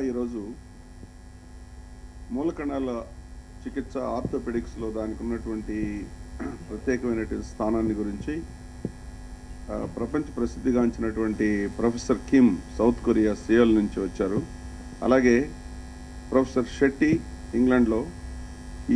ఈరోజు మూలకణాల చికిత్స ఆర్థోపెడిక్స్లో దానికి ఉన్నటువంటి ప్రత్యేకమైనటువంటి స్థానాన్ని గురించి ప్రపంచ ప్రసిద్ధిగాంచినటువంటి professor Kim South Korea Seoul నుంచి వచ్చారు. అలాగే ప్రొఫెసర్ షెట్టి ఇంగ్లాండ్లో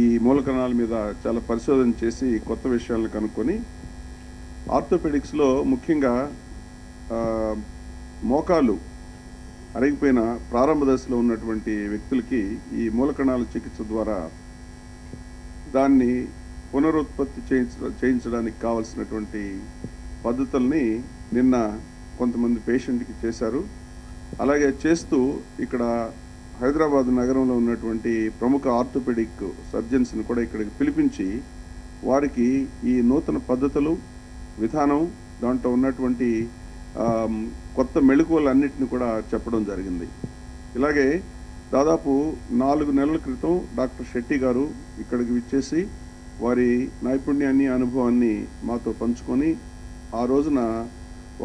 ఈ మూలకణాల మీద చాలా పరిశోధన చేసి కొత్త విషయాలను కనుక్కొని ఆర్థోపెడిక్స్లో ముఖ్యంగా మోకాలు అరిగిపోయిన ప్రారంభ దశలో ఉన్నటువంటి వ్యక్తులకి ఈ మూలకణాల చికిత్స ద్వారా దాన్ని పునరుత్పత్తి చేయించడానికి కావలసినటువంటి పద్ధతుల్ని నిన్న కొంతమంది పేషెంట్కి చేశారు. అలాగే చేస్తూ ఇక్కడ హైదరాబాద్ నగరంలో ఉన్నటువంటి ప్రముఖ ఆర్థోపెడిక్ సర్జన్స్ని కూడా ఇక్కడికి పిలిపించి వారికి ఈ నూతన పద్ధతులు విధానం దాంట్లో ఉన్నటువంటి కొత్త మెళకువలన్నింటినీ కూడా చెప్పడం జరిగింది. ఇలాగే దాదాపు 4 నెలల క్రితం డాక్టర్ షెట్టి గారు ఇక్కడికి విచ్చేసి వారి నైపుణ్యాన్ని అనుభవాన్ని మాతో పంచుకొని ఆ రోజున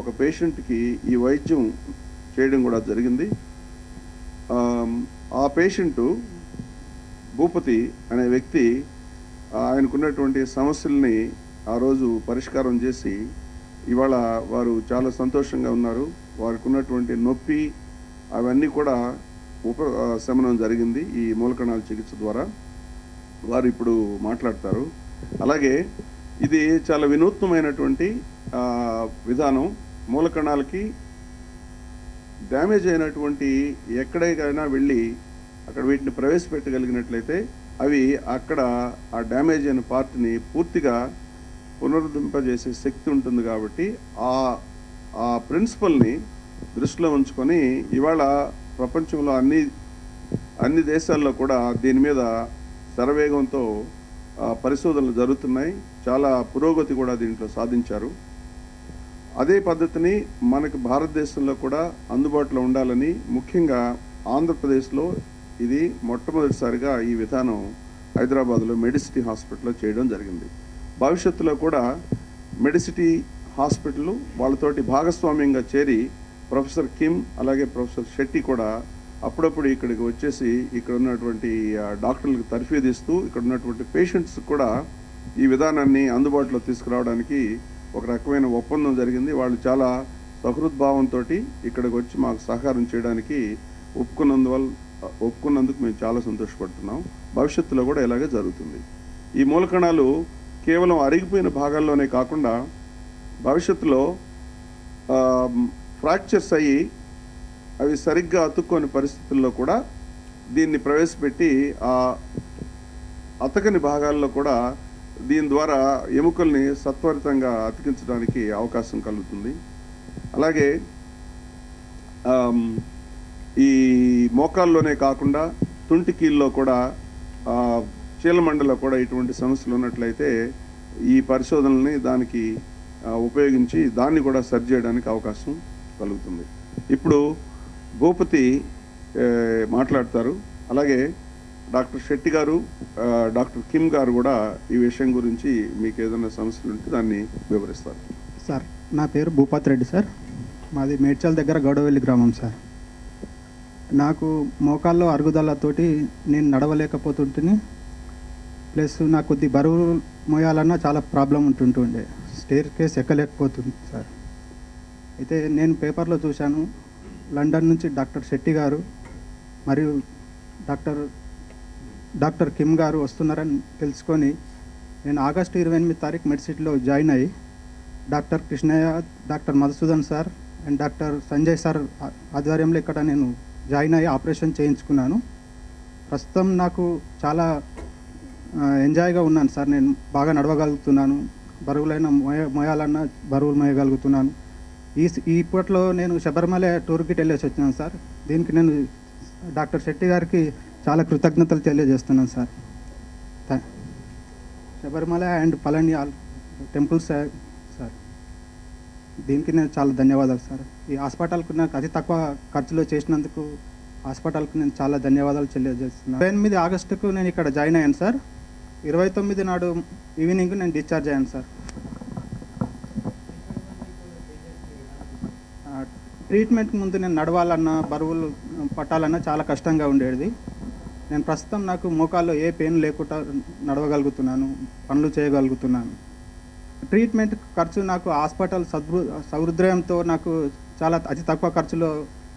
ఒక పేషెంట్కి ఈ వైద్యం చేయడం కూడా జరిగింది. ఆ పేషెంటు భూపతి అనే వ్యక్తి ఆయనకున్నటువంటి సమస్యల్ని ఆ రోజు పరిష్కారం చేసి ఇవాళ వారు చాలా సంతోషంగా ఉన్నారు. వారికి ఉన్నటువంటి నొప్పి అవన్నీ కూడా ఉపశమనం జరిగింది ఈ మూలకణాల చికిత్స ద్వారా. వారు ఇప్పుడు మాట్లాడతారు. అలాగే ఇది చాలా వినూత్నమైనటువంటి విధానం. మూలకణాలకి డ్యామేజ్ అయినటువంటి ఎక్కడికైనా వెళ్ళి అక్కడ వీటిని ప్రవేశపెట్టగలిగినట్లయితే అవి అక్కడ ఆ డ్యామేజ్ అయిన పార్ట్ని పూర్తిగా పునరుద్ధరింపజేసే శక్తి ఉంటుంది. కాబట్టి ఆ ప్రిన్సిపల్ని దృష్టిలో ఉంచుకొని ఇవాళ ప్రపంచంలో అన్ని దేశాల్లో కూడా దీని మీద శరవేగంతో పరిశోధనలు జరుగుతున్నాయి. చాలా పురోగతి కూడా దీంట్లో సాధించారు. అదే పద్ధతిని మనకు భారతదేశంలో కూడా అందుబాటులో ఉండాలని ముఖ్యంగా ఆంధ్రప్రదేశ్లో ఇది మొట్టమొదటిసారిగా ఈ విధానం హైదరాబాద్లో మెడిసిటీ హాస్పిటల్లో చేయడం జరిగింది. భవిష్యత్తులో కూడా మెడిసిటీ హాస్పిటల్ వాళ్ళతోటి భాగస్వామ్యంగా చేరి ప్రొఫెసర్ కిమ్ అలాగే ప్రొఫెసర్ షెట్టి కూడా అప్పుడప్పుడు ఇక్కడికి వచ్చేసి ఇక్కడ ఉన్నటువంటి డాక్టర్లకు తర్ఫీదిస్తూ ఇక్కడ ఉన్నటువంటి పేషెంట్స్ కూడా ఈ విధానాన్ని అందుబాటులో తీసుకురావడానికి ఒక రకమైన ఒప్పందం జరిగింది. వాళ్ళు చాలా సహృద్భావంతో ఇక్కడికి వచ్చి మాకు సహకారం చేయడానికి ఒప్పుకున్నందుకు మేము చాలా సంతోషపడుతున్నాం. భవిష్యత్తులో కూడా ఇలాగే జరుగుతుంది. ఈ మూలకణాలు కేవలం అరిగిపోయిన భాగాల్లోనే కాకుండా భవిష్యత్తులో ఫ్రాక్చర్స్ అయ్యి అవి సరిగ్గా అతుక్కోని పరిస్థితుల్లో కూడా దీన్ని ప్రవేశపెట్టి ఆ అతకని భాగాల్లో కూడా దీని ద్వారా ఎముకల్ని సత్వరితంగా అతికించడానికి అవకాశం కలుగుతుంది. అలాగే ఈ మోకాల్లోనే కాకుండా తుంటికీల్లో కూడా చీలమండలో కూడా ఇటువంటి సమస్యలు ఉన్నట్లయితే ఈ పరిశోధనల్ని దానికి ఉపయోగించి దాన్ని కూడా సరి చేయడానికి అవకాశం కలుగుతుంది. ఇప్పుడు భూపతి మాట్లాడతారు. అలాగే డాక్టర్ షెట్టి గారు డాక్టర్ కిమ్ గారు కూడా ఈ విషయం గురించి మీకు ఏదైనా సమస్యలు ఉంటే దాన్ని వివరిస్తారు. సార్, నా పేరు భూపతి రెడ్డి సార్. మాది మేడ్చల్ దగ్గర గౌడవెల్లి గ్రామం సార్. నాకు మోకాల్లో అరుగుదలతోటి నేను నడవలేకపోతుంటే ప్లస్ నాకు కొద్ది బరువు మోయాలన్నా చాలా ప్రాబ్లం ఉంటుండే. స్టేర్ కేస్ ఎక్కలేకపోతుంది సార్. అయితే నేను పేపర్లో చూశాను లండన్ నుంచి డాక్టర్ షెట్టి గారు మరియు డాక్టర్ కిమ్ గారు వస్తున్నారని తెలుసుకొని నేను ఆగస్టు 28 తారీఖు మెడ్సిటీలో జాయిన్ అయ్యి doctor Krishnaiah, doctor Madhusudan sir and doctor Sanjay sir ఆధ్వర్యంలో ఇక్కడ నేను జాయిన్ అయ్యి ఆపరేషన్ చేయించుకున్నాను. ప్రస్తుతం నాకు చాలా ఎంజాయ్గా ఉన్నాను సార్. నేను బాగా నడవగలుగుతున్నాను. బరువులైన మోయాలన్నా బరువులు మోయగలుగుతున్నాను. ఇప్పట్లో నేను శబరిమల టూర్కి వెళ్ళేసి వచ్చినాను సార్. దీనికి నేను డాక్టర్ షెట్టి గారికి చాలా కృతజ్ఞతలు తెలియజేస్తున్నాను sir. Sabarimala and Palani temples sir, దీనికి నేను చాలా ధన్యవాదాలు సార్. ఈ హాస్పిటల్కు నాకు అతి తక్కువ ఖర్చులో చేసినందుకు హాస్పిటల్కి నేను చాలా ధన్యవాదాలు తెలియజేస్తున్నాను. 28 ఆగస్టుకు నేను ఇక్కడ జాయిన్ అయ్యాను సార్. 29 నాడు ఈవినింగ్ నేను డిశ్చార్జ్ అయ్యాను సార్. ట్రీట్మెంట్ ముందు నేను నడవాలన్నా బరువులు పట్టాలన్నా చాలా కష్టంగా ఉండేది. నేను ప్రస్తుతం నాకు మోకాల్లో ఏ పెయిన్ లేకుండా నడవగలుగుతున్నాను, పనులు చేయగలుగుతున్నాను. ట్రీట్మెంట్ ఖర్చు నాకు హాస్పిటల్ సౌహృదయంతో నాకు చాలా అతి తక్కువ ఖర్చులో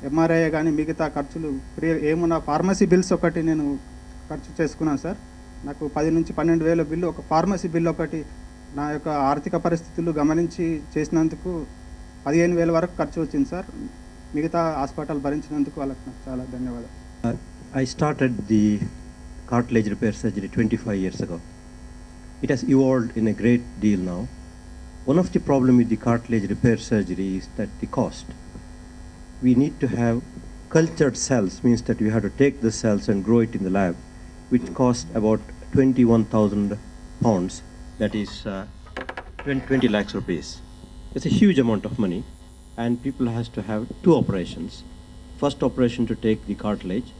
ఎంఆర్ఐ కానీ మిగతా ఖర్చులు ఫ్రీ. ఏమన్నా ఫార్మసీ బిల్స్ ఒకటి నేను ఖర్చు చేసుకున్నాను సార్. నాకు 10 నుంచి 12,000 బిల్లు ఒక ఫార్మసీ బిల్ ఒకటి నా యొక్క ఆర్థిక పరిస్థితులు గమనించి చేసినందుకు 15,000 వరకు ఖర్చు వచ్చింది సార్. మిగతా హాస్పిటల్ భరించినందుకు వాళ్ళకి నాకు చాలా ధన్యవాదాలు. I started the cartilage repair surgery 25 years ago. It has evolved in a great deal now. One of the problem with the cartilage repair surgery is that the cost. We need to have cultured cells, means that we have to take the cells and grow it in the lab, which cost about 21,000 pounds, that is 20 lakhs rupees. It's a huge amount of money, and people has to have 2 operations. First operation to take the cartilage,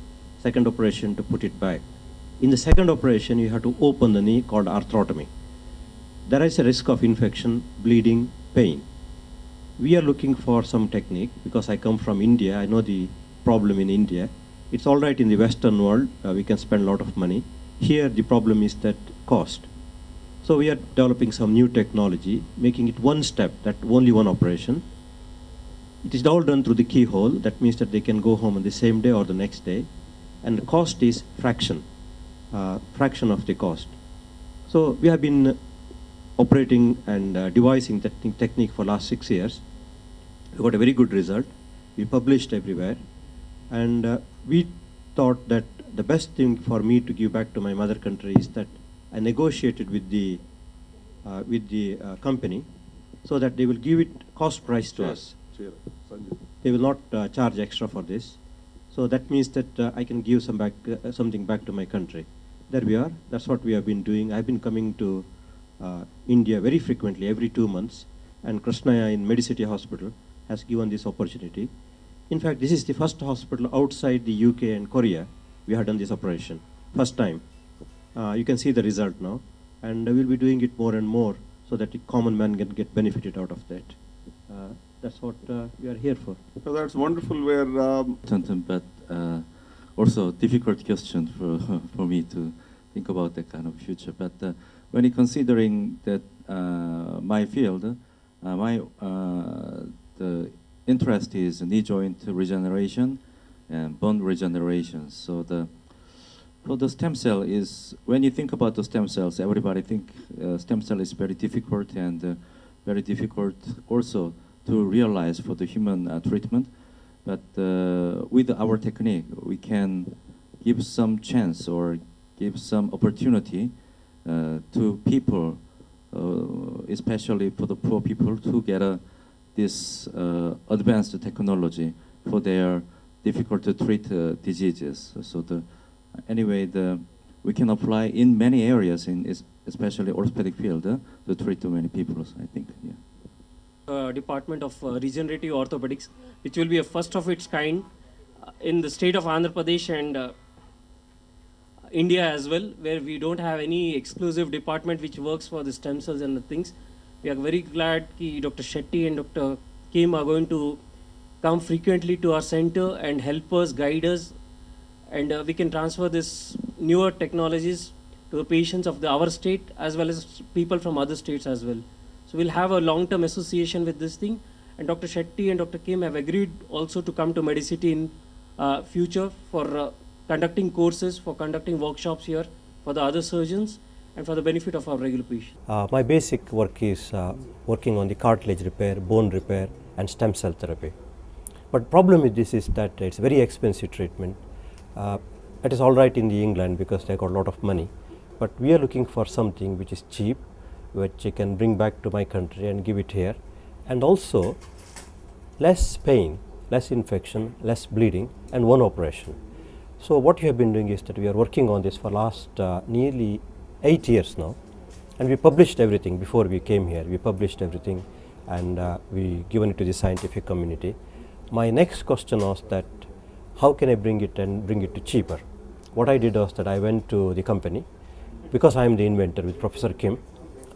second operation to put it back. In the second operation, you have to open the knee, called arthrotomy. There is a risk of infection, bleeding, pain. We are looking for some technique, because I come from India, I know the problem in India. It's all right in the Western world, we can spend a lot of money. Here the problem is that cost. So we are developing some new technology, making it one step, that only one operation. It is all done through the keyhole. That means that they can go home on the same day or the next day, and the cost is fraction of the cost. So we have been operating and devising that technique for last 6 years. We got a very good result. We published everywhere, and we thought that the best thing for me to give back to my mother country is that I negotiated with the company, so that they will give it cost price to us. They will not charge extra for this. So that means that I can give something back to my country. There we are. That's what we have been doing. I've been coming to India very frequently, every 2 months, and Krishnaya in Medicity Hospital has given this opportunity. In fact, this is the first hospital outside the UK and Korea we have done this operation. First time. You can see the result now, and we'll be doing it more and more, so that the common man can get benefited out of that. That's what we are here for. So that's wonderful. Where But also difficult question for me to think about that kind of future. But when you considering that my field, the interest is knee joint regeneration and bone regeneration. So for the stem cell is, when you think about the stem cells, everybody think stem cell is very difficult, and very difficult also to realize for the human treatment. But with our technique, we can give some chance or give some opportunity to people, especially for the poor people, to get this advanced technology for their difficult to treat diseases. So we can apply in many areas, especially orthopedic field, to treat too many people, I think. Yeah. Department of Regenerative Orthopedics, which will be a first of its kind in the state of Andhra Pradesh and India as well, where we don't have any exclusive department which works for the stem cells and the things. We are very glad that Dr. Shetty and Dr. Kim are going to come frequently to our center and help us, guide us, and we can transfer this newer technologies to the patients of our state as well as people from other states as well. So we'll have a long-term association with this thing, and Dr. Shetty and Dr. Kim have agreed also to come to Medicity in future for conducting courses, for conducting workshops here for the other surgeons and for the benefit of our regular patients. My basic work is working on the cartilage repair, bone repair, and stem cell therapy. But problem with this is that it's very expensive treatment. It is all right in the England because they got a lot of money, but we are looking for something which is cheap, which I can bring back to my country and give it here, and also less pain, less infection, less bleeding, and one operation. So what we have been doing is that we are working on this for last nearly 8 years now, and we published everything before we came here. We published everything, and we given it to the scientific community. My next question was that how can I bring it to cheaper? What I did was that I went to the company, because I am the inventor with Professor Kim.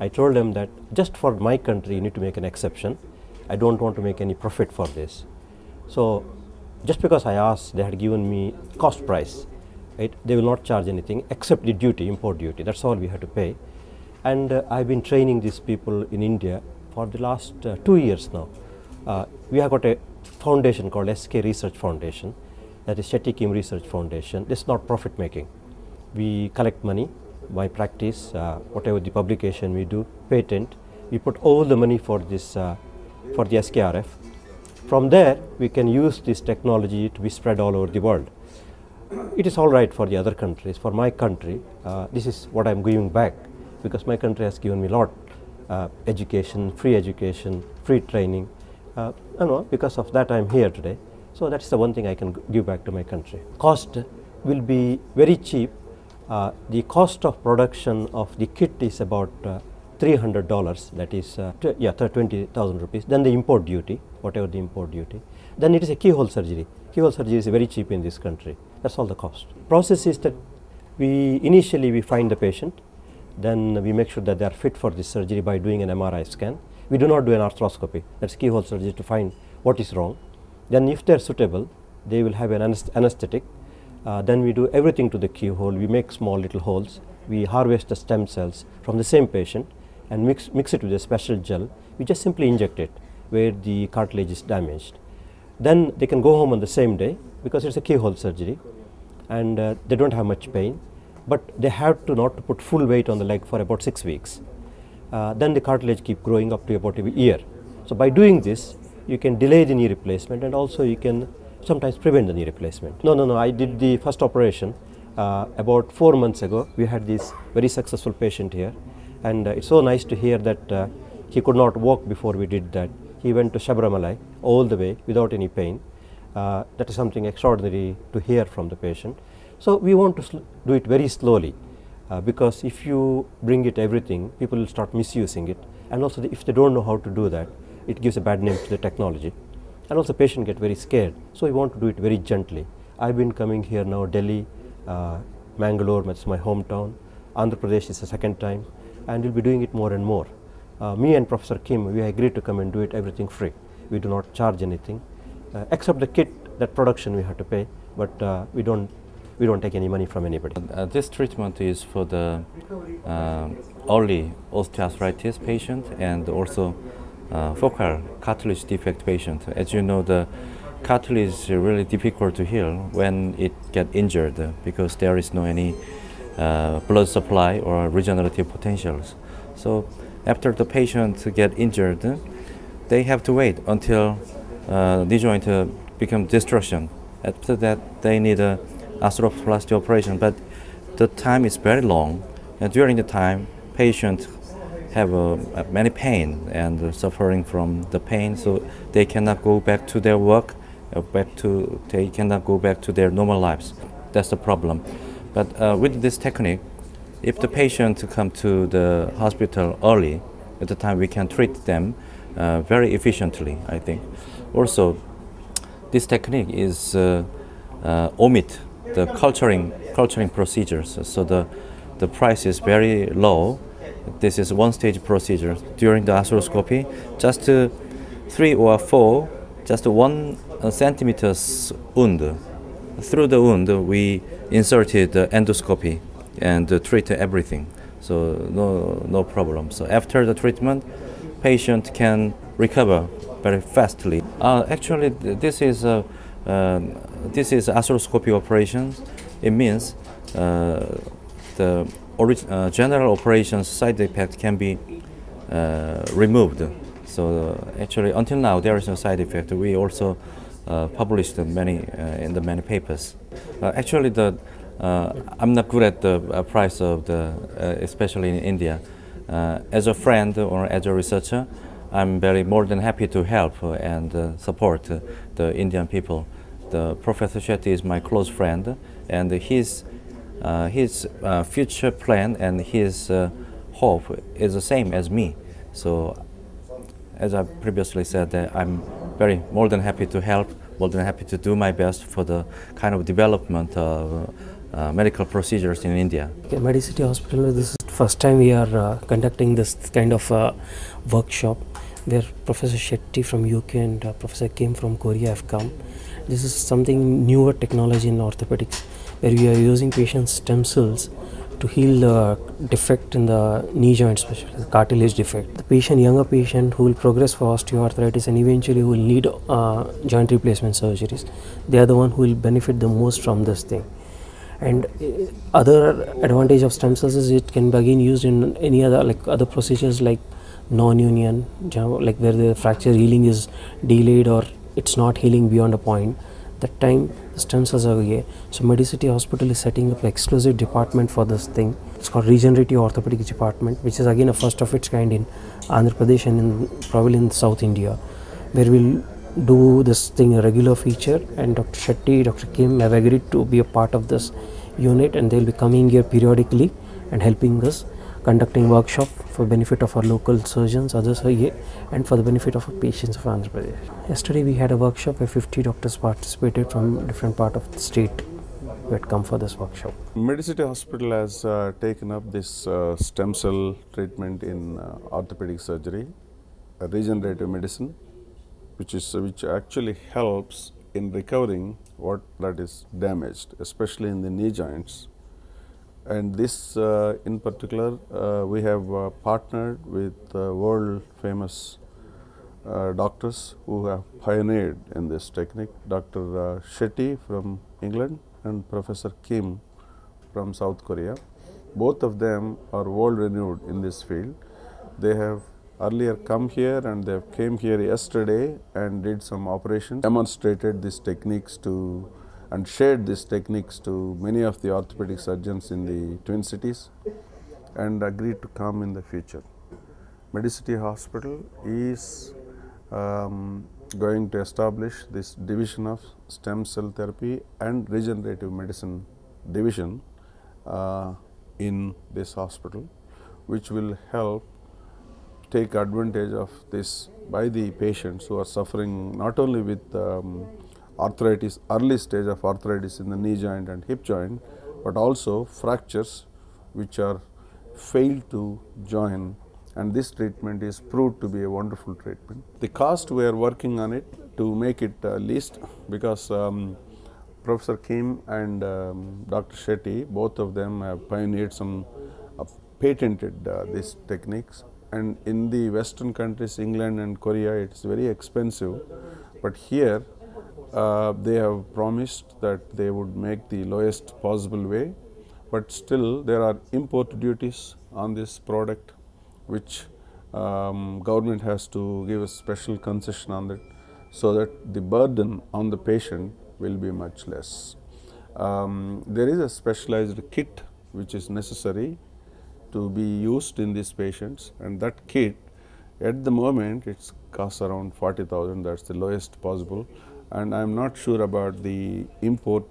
I told them that just for my country you need to make an exception. I don't want to make any profit for this. So just because I asked, they had given me cost price. Right? They will not charge anything except the duty, import duty. That's all we have to pay. And I've been training these people in India for the last 2 years now. We have got a foundation called SK Research Foundation, that is Shetty Kim Research Foundation. This is not profit making. We collect money by practice, whatever the publication we do, patent, we put all the money for this, for the SKRF. From there, we can use this technology to be spread all over the world. It is all right for the other countries. For my country, this is what I'm giving back, because my country has given me a lot, education, free training. Because of that I'm here today. So that's the one thing I can give back to my country. Cost will be very cheap. The cost of production of the kit is about $300, that is 20,000 rupees. Then the import duty, whatever the import duty. Then it is a keyhole surgery. Keyhole surgery is very cheap in this country. That's all the cost. Process is that initially we find the patient, then we make sure that they are fit for this surgery by doing an MRI scan. We do not do an arthroscopy, that's keyhole surgery, to find what is wrong. Then if they are suitable, they will have an anesthetic. Then we do everything to the keyhole. We make small little holes. We harvest the stem cells from the same patient and mix it with a special gel. We just simply inject it where the cartilage is damaged. Then they can go home on the same day because it's a keyhole surgery, and they don't have much pain, but they have to not to put full weight on the leg for about 6 weeks. Then the cartilage keep growing up to about a year. So by doing this, you can delay the knee replacement, and also you can sometimes prevent the knee replacement. No, I did the first operation about 4 months ago. We had this very successful patient here, and it's so nice to hear that he could not walk before we did that. He went to Shabaramala all the way without any pain. That is something extraordinary to hear from the patient. So we want to do it very slowly, because if you bring it everything, people will start misusing it, and also if they don't know how to do that, it gives a bad name to the technology, and also patient get very scared. So we want to do it very gently. I've been coming here now, Delhi, Mangalore, that's my hometown, Andhra Pradesh is the second time, and we'll be doing it more and more. Me and Professor Kim, we agreed to come and do it everything free. We do not charge anything, except the kit, that production we have to pay, but we don't take any money from anybody. This treatment is for the early osteoarthritis patient and also focal cartilage defect patient. As you know, the cartilage is really difficult to heal when it gets injured because there is no any blood supply or regenerative potentials. So after the patient get injured, they have to wait until knee joint become destruction. After that, they need a arthroplasty operation, but the time is very long, and during the time, patient have many pain and suffering from the pain, so they cannot go back to their work, they cannot go back to their normal lives. That's the problem. But with this technique, if the patient come to the hospital early, at the time we can treat them very efficiently, I think. Also, this technique is omit the culturing procedures, so the price is very low. This is one-stage procedure. During the arthroscopy, just 3 or 4, just 1 centimeters wound. Through the wound, we inserted the endoscopy and treat everything. So no problem. So after the treatment, patient can recover very fastly. Actually, this is arthroscopy operation. It means the general operations side effect can be removed. So actually, until now, there is no side effect. We also published many in the many papers. Actually, I'm not good at the price of especially in India. As a friend or as a researcher, I'm more than happy to help and support the Indian people. The Professor Shetty is my close friend, and his future plan and his hope is the same as me. So, as I previously said, I'm more than happy to help, more than happy to do my best for the kind of development of medical procedures in India. Okay, Medicity Hospital, this is the first time we are conducting this kind of workshop where Professor Shetty from UK and Professor Kim from Korea have come, This is something newer technology in orthopedics, where we are using patient's stem cells to heal the defect in the knee joint, especially the cartilage defect. The patient, younger patient who will progress for osteoarthritis and eventually will need joint replacement surgeries, they are the one who will benefit the most from this thing. And other advantage of stem cells is it can be again used in any other, like other procedures like non-union, like where the fracture healing is delayed or it's not healing beyond a point. That time the stem cells are here. So Medicity Hospital is setting up an exclusive department for this thing. It's called Regenerative Orthopedics Department, which is again a first of its kind in Andhra Pradesh and probably in South India, where we'll do this thing a regular feature, and Dr. Shetty, Dr. Kim have agreed to be a part of this unit, and they'll be coming here periodically and helping us conducting workshop for benefit of our local surgeons, others are here, and for the benefit of our patients of Andhra Pradesh. Yesterday we had a workshop where 50 doctors participated from different part of the state who had come for this workshop. Medicity Hospital has taken up this stem cell treatment in orthopedic surgery, regenerative medicine, which actually helps in recovering what that is damaged, especially in the knee joints. And this in particular, we have partnered with world famous doctors who have pioneered in this technique, Dr. Shetty from England and Professor Kim from South Korea. Both of them are world renowned in this field. They have earlier come here, and they came here yesterday and did some operations, demonstrated these techniques to and shared these techniques to many of the orthopedic surgeons in the Twin Cities, and agreed to come in the future. Medicity Hospital is going to establish this division of stem cell therapy and regenerative medicine division in this hospital, which will help take advantage of this by the patients who are suffering not only with arthritis, early stage of arthritis in the knee joint and hip joint, but also fractures which are failed to join, and this treatment is proved to be a wonderful treatment. The cost, we are working on it to make it least, because Professor Kim and Dr. Shetty, both of them have pioneered some patented these techniques, and in the Western countries, England and Korea, it's very expensive, but here they have promised that they would make the lowest possible way, but still there are import duties on this product, which government has to give a special concession on that, so that the burden on the patient will be much less. There is a specialized kit which is necessary to be used in these patients, and that kit at the moment it costs around 40,000. That's the lowest possible, and I am not sure about the import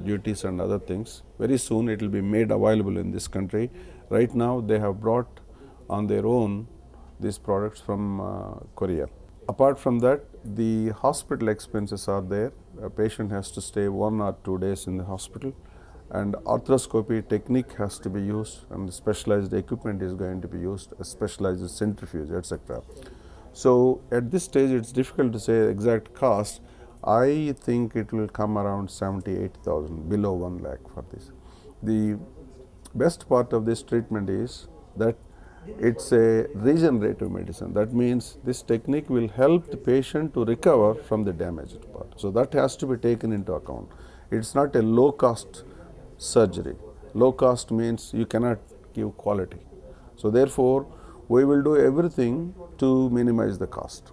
duties and other things. Very soon it will be made available in this country. Right now they have brought on their own these products from Korea. Apart from that, the hospital expenses are there. A patient has to stay 1 or 2 days in the hospital, and arthroscopy technique has to be used, and specialized equipment is going to be used, a specialized centrifuge, etc. So at this stage it's difficult to say exact cost. I think it will come around 78,000, below 1 lakh for this. The best part of this treatment is that it's a regenerative medicine. That means this technique will help the patient to recover from the damaged part. So that has to be taken into account. It's not a low cost surgery. Low cost means you cannot give quality. So therefore, we will do everything to minimize the cost.